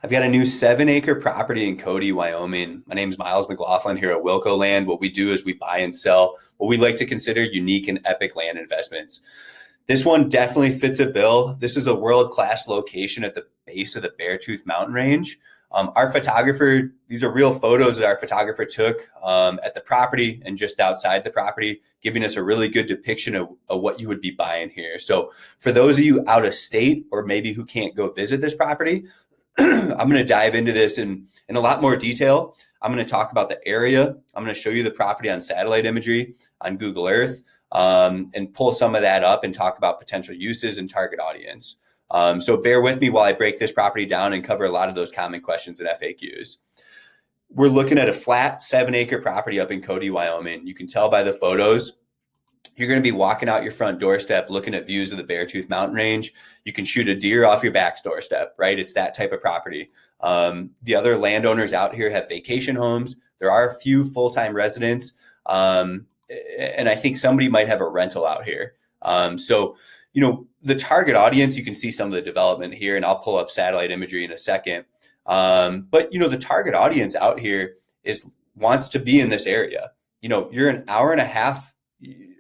I've got a new 7-acre property in Cody, Wyoming. My name's Miles McLaughlin here at Wilco Land. What we do is we buy and sell what we like to consider unique and epic land investments. This one definitely fits a bill. This is a world-class location at the base of the Beartooth Mountain range. Our photographer, these are real photos that our photographer took at the property and just outside the property, giving us a really good depiction of what you would be buying here. So for those of you out of state or maybe who can't go visit this property, I'm going to dive into this in a lot more detail. I'm going to talk about the area. I'm going to show you the property on satellite imagery on Google Earth and pull some of that up and talk about potential uses and target audience. So bear with me while I break this property down and cover a lot of those common questions and FAQs. We're looking at a flat 7-acre property up in Cody, Wyoming. You can tell by the photos. You're going to be walking out your front doorstep looking at views of the Beartooth Mountain range. You can shoot a deer off your back doorstep, right? It's that type of property. The other landowners out here have vacation homes. There are a few full-time residents. And I think somebody might have a rental out here. So, the target audience, you can see some of the development here, and I'll pull up satellite imagery in a second. But, the target audience out here wants to be in this area. You're an hour and a half.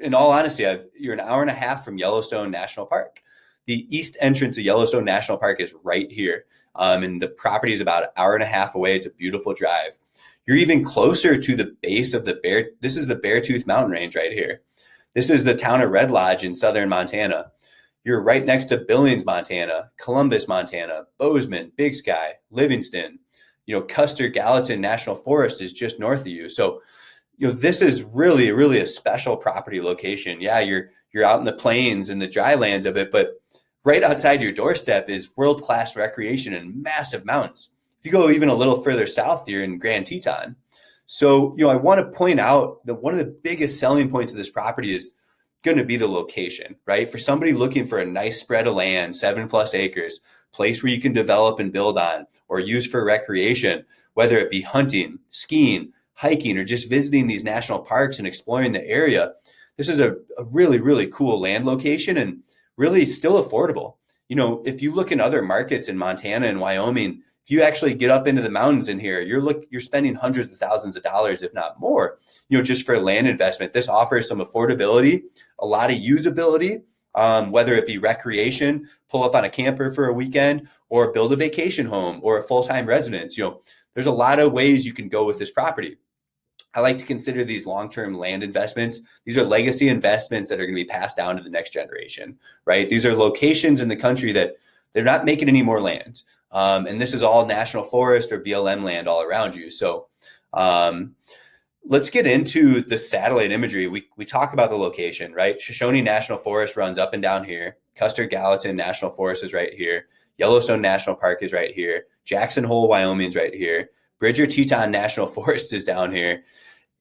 In all honesty, you're an hour and a half from Yellowstone National Park. The east entrance of Yellowstone National Park is right here. And the property is about an hour and a half away. It's a beautiful drive. You're even closer to the base of this is the Beartooth Mountain range right here. This is the town of Red Lodge in southern Montana. You're right next to Billings, Montana, Columbus, Montana, Bozeman, Big Sky, Livingston. Custer Gallatin National Forest is just north of you. So, this is really, really a special property location. Yeah, you're out in the plains and the dry lands of it, but right outside your doorstep is world-class recreation and massive mountains. If you go even a little further south, you're in Grand Teton. So, I want to point out that one of the biggest selling points of this property is going to be the location, right? For somebody looking for a nice spread of land, 7+ acres, place where you can develop and build on or use for recreation, whether it be hunting, skiing, hiking, or just visiting these national parks and exploring the area. This is a really, really cool land location and really still affordable. If you look in other markets in Montana and Wyoming, if you actually get up into the mountains in here, you're spending hundreds of thousands of dollars, if not more, just for land investment. This offers some affordability, a lot of usability, whether it be recreation, pull up on a camper for a weekend, or build a vacation home or a full-time residence. There's a lot of ways you can go with this property. I like to consider these long-term land investments. These are legacy investments that are going to be passed down to the next generation, right? These are locations in the country that they're not making any more land. And this is all national forest or BLM land all around you. So let's get into the satellite imagery. We talk about the location, right? Shoshone National Forest runs up and down here. Custer Gallatin National Forest is right here. Yellowstone National Park is right here. Jackson Hole, Wyoming is right here. Bridger Teton National Forest is down here.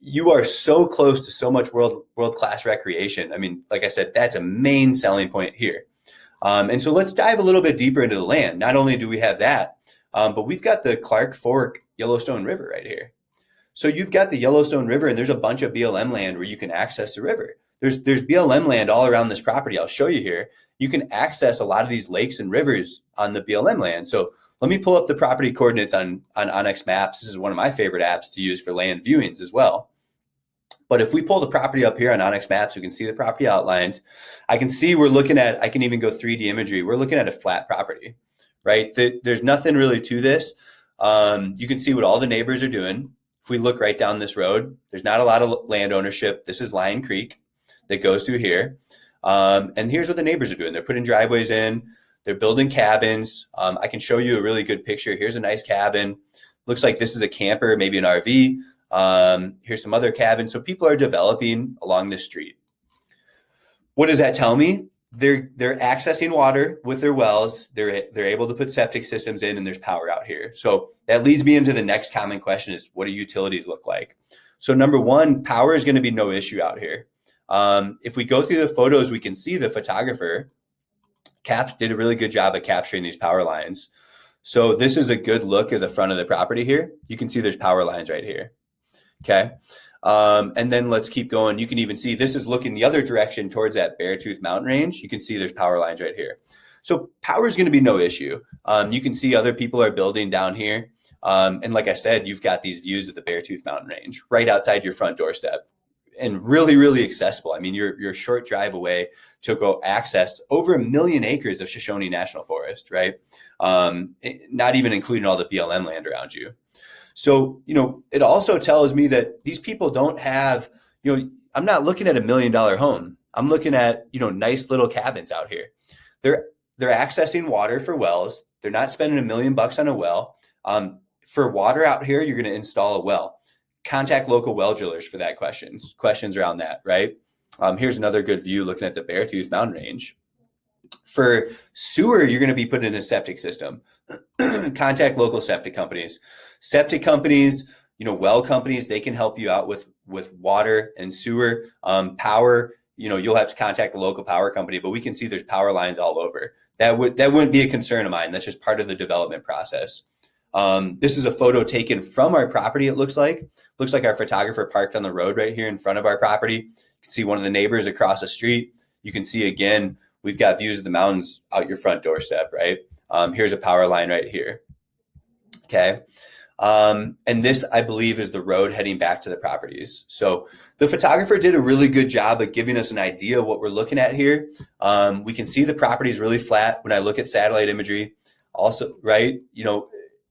You are so close to so much world-class recreation. I mean, like I said, that's a main selling point here. And so let's dive a little bit deeper into the land. Not only do we have that, but we've got the Clark Fork Yellowstone River right here. So you've got the Yellowstone River, and there's a bunch of BLM land where you can access the river. There's BLM land all around this property. I'll show you here. You can access a lot of these lakes and rivers on the BLM land. So let me pull up the property coordinates on Onyx Maps. This is one of my favorite apps to use for land viewings as well. But if we pull the property up here on Onyx Maps, we can see the property outlines. I can see I can even go 3D imagery. We're looking at a flat property, right? There's nothing really to this. You can see what all the neighbors are doing. If we look right down this road, there's not a lot of land ownership. This is Lion Creek that goes through here. And here's what the neighbors are doing. They're putting driveways in. They're building cabins. I can show you a really good picture. Here's a nice cabin. Looks like this is a camper, maybe an RV. Here's some other cabins. So people are developing along this street. What does that tell me? They're accessing water with their wells. They're able to put septic systems in, and there's power out here. So that leads me into the next common question is, what do utilities look like? So number one, power is going to be no issue out here. If we go through the photos, we can see the photographer did a really good job of capturing these power lines. So this is a good look at the front of the property here. You can see there's power lines right here. Okay. And then let's keep going. You can even see this is looking the other direction towards that Beartooth Mountain range. You can see there's power lines right here. So power is going to be no issue. You can see other people are building down here. And like I said, you've got these views of the Beartooth Mountain Range right outside your front doorstep and really, really accessible. I mean, you're a short drive away to go access over 1 million acres of Shoshone National Forest, right? Not even including all the BLM land around you. So, it also tells me that these people don't have, I'm not looking at $1 million home. I'm looking at, nice little cabins out here. They're accessing water for wells. They're not spending $1 million on a well. For water out here, you're going to install a well. Contact local well drillers for that questions around that, right? Here's another good view looking at the Beartooth Mountain Range. For sewer, you're going to be putting in a septic system. Contact local septic companies. Septic companies, well companies, they can help you out with water and sewer. Power, you'll have to contact the local power company, but we can see there's power lines all over. That wouldn't be a concern of mine. That's just part of the development process. This is a photo taken from our property. It looks like our photographer parked on the road right here in front of our property. You can see one of the neighbors across the street. You can see, again, we've got views of the mountains out your front doorstep, right? Here's a power line right here. Okay. And this, I believe, is the road heading back to the properties. So the photographer did a really good job of giving us an idea of what we're looking at here. We can see the property is really flat when I look at satellite imagery. Also, right,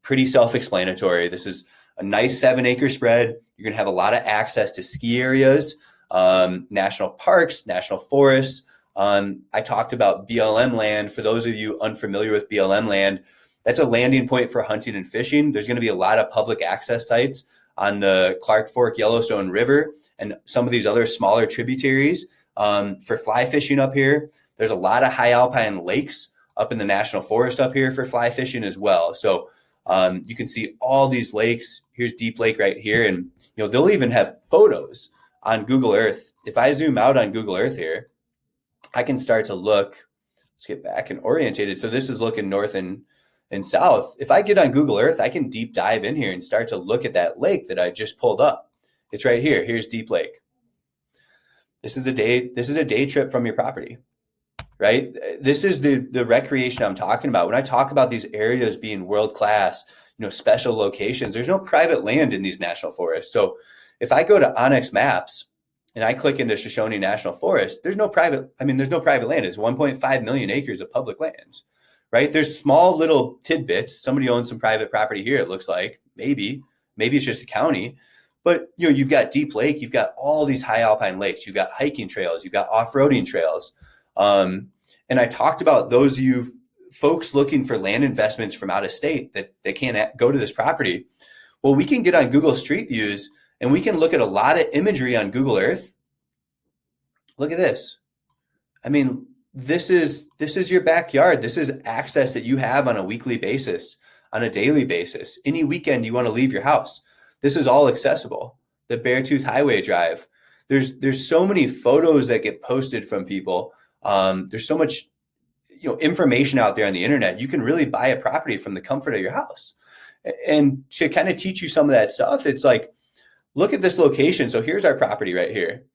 pretty self-explanatory. This is a nice 7-acre spread. You're going to have a lot of access to ski areas, national parks, national forests. I talked about BLM land. For those of you unfamiliar with BLM land, that's a landing point for hunting and fishing. There's going to be a lot of public access sites on the Clark Fork Yellowstone River and some of these other smaller tributaries for fly fishing up here. There's a lot of high alpine lakes up in the national forest up here for fly fishing as well. So you can see all these lakes. Here's Deep Lake right here. And, they'll even have photos on Google Earth. If I zoom out on Google Earth here, I can start to look. Let's get back and orientated. So this is looking north and south. If I get on Google Earth, I can deep dive in here and start to look at that lake that I just pulled up. It's right here. Here's Deep Lake. This is a day trip from your property, right? This is the recreation I'm talking about. When I talk about these areas being world-class, special locations, there's no private land in these national forests. So if I go to Onyx Maps and I click into Shoshone National Forest, there's no private land. It's 1.5 million acres of public land, right? There's small little tidbits. Somebody owns some private property here, it looks like. Maybe it's just a county. But, you've got Deep Lake. You've got all these high alpine lakes. You've got hiking trails. You've got off-roading trails. And I talked about those of you folks looking for land investments from out of state that can't go to this property. Well, we can get on Google Street Views and we can look at a lot of imagery on Google Earth. Look at this. I mean, this is your backyard. This is access that you have on a weekly basis, on a daily basis. Any weekend you want to leave your house, this is all accessible. The Beartooth Highway Drive. There's so many photos that get posted from people. There's so much, information out there on the internet. You can really buy a property from the comfort of your house. And to kind of teach you some of that stuff, it's like, look at this location. So here's our property right here.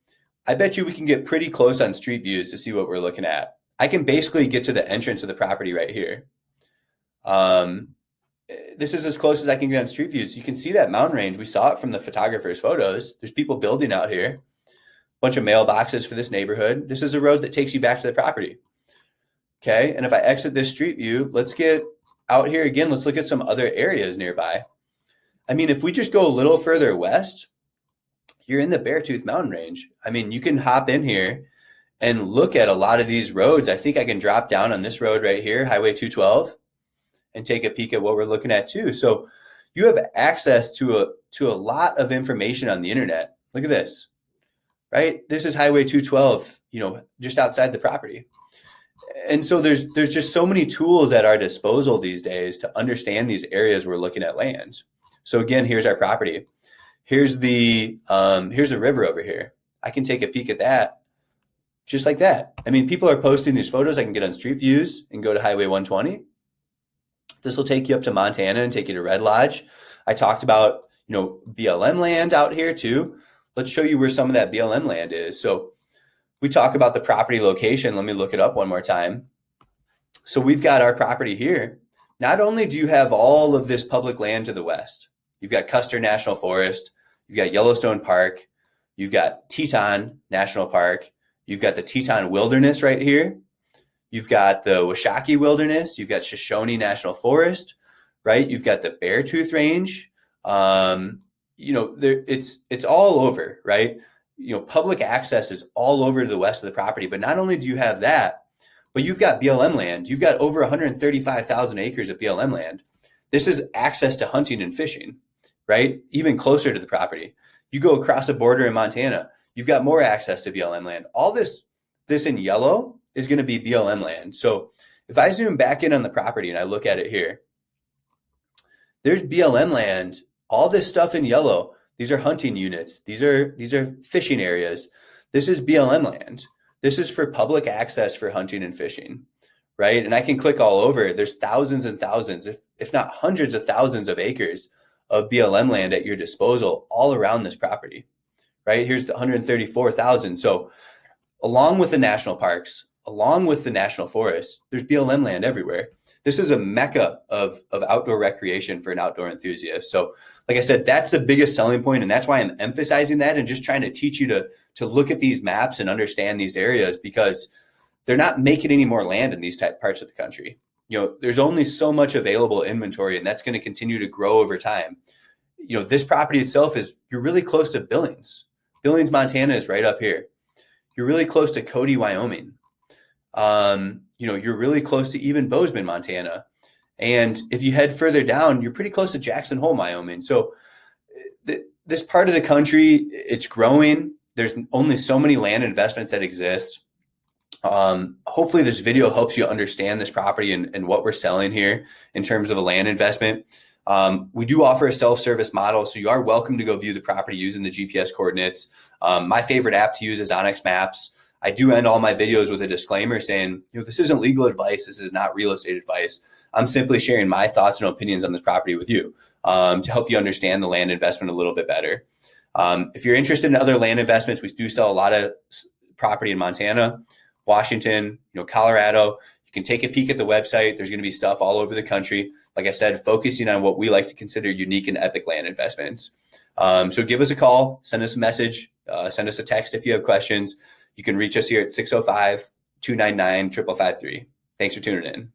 I bet you we can get pretty close on Street Views to see what we're looking at. I can basically get to the entrance of the property right here. This is as close as I can get on Street Views. You can see that mountain range. We saw it from the photographer's photos. There's people building out here. Bunch of mailboxes for this neighborhood. This is a road that takes you back to the property. Okay. And if I exit this street view, let's get out here again. Let's look at some other areas nearby. I mean, if we just go a little further west, you're in the Beartooth Mountain Range. I mean, you can hop in here and look at a lot of these roads. I think I can drop down on this road right here, Highway 212, and take a peek at what we're looking at too. So you have access to a lot of information on the internet. Look at this. Right? This is Highway 212, just outside the property. And so there's just so many tools at our disposal these days to understand these areas we're looking at land. So again, here's our property. Here's a river over here. I can take a peek at that just like that. I mean, people are posting these photos. I can get on Street Views and go to Highway 120. This will take you up to Montana and take you to Red Lodge. I talked about, BLM land out here too. Let's show you where some of that BLM land is. So we talk about the property location. Let me look it up one more time. So we've got our property here. Not only do you have all of this public land to the west, you've got Custer National Forest, you've got Yellowstone Park, you've got Teton National Park, you've got the Teton Wilderness right here, you've got the Washakie Wilderness, you've got Shoshone National Forest, right? You've got the Beartooth Range. It's all over, right? Public access is all over to the west of the property. But not only do you have that, but you've got BLM land. You've got over 135,000 acres of BLM land. This is access to hunting and fishing, right? Even closer to the property. You go across a border in Montana, you've got more access to BLM land. All this in yellow is going to be BLM land. So if I zoom back in on the property and I look at it here, there's BLM land. All this stuff in yellow, these are hunting units. These are fishing areas. This is BLM land. This is for public access for hunting and fishing, right? And I can click all over. There's thousands and thousands, if not hundreds of thousands of acres of BLM land at your disposal all around this property, right? Here's the 134,000. So along with the national parks, along with the national forests, there's BLM land everywhere. This is a mecca of outdoor recreation for an outdoor enthusiast. So like I said, that's the biggest selling point, and that's why I'm emphasizing that and just trying to teach you to look at these maps and understand these areas, because they're not making any more land in these type parts of the country. There's only so much available inventory, and that's going to continue to grow over time. This property itself you're really close to Billings. Billings, Montana is right up here. You're really close to Cody, Wyoming. You're really close to even Bozeman, Montana. And if you head further down, you're pretty close to Jackson Hole, Wyoming. So this part of the country, it's growing. There's only so many land investments that exist. Hopefully this video helps you understand this property and what we're selling here in terms of a land investment. We do offer a self-service model, so you are welcome to go view the property using the GPS coordinates. My favorite app to use is Onyx Maps. I do end all my videos with a disclaimer saying, this isn't legal advice. This is not real estate advice. I'm simply sharing my thoughts and opinions on this property with you to help you understand the land investment a little bit better. If you're interested in other land investments, we do sell a lot of property in Montana, Washington, Colorado. You can take a peek at the website. There's going to be stuff all over the country. Like I said, focusing on what we like to consider unique and epic land investments. So give us a call, send us a message, send us a text if you have questions. You can reach us here at 605-299-5553. Thanks for tuning in.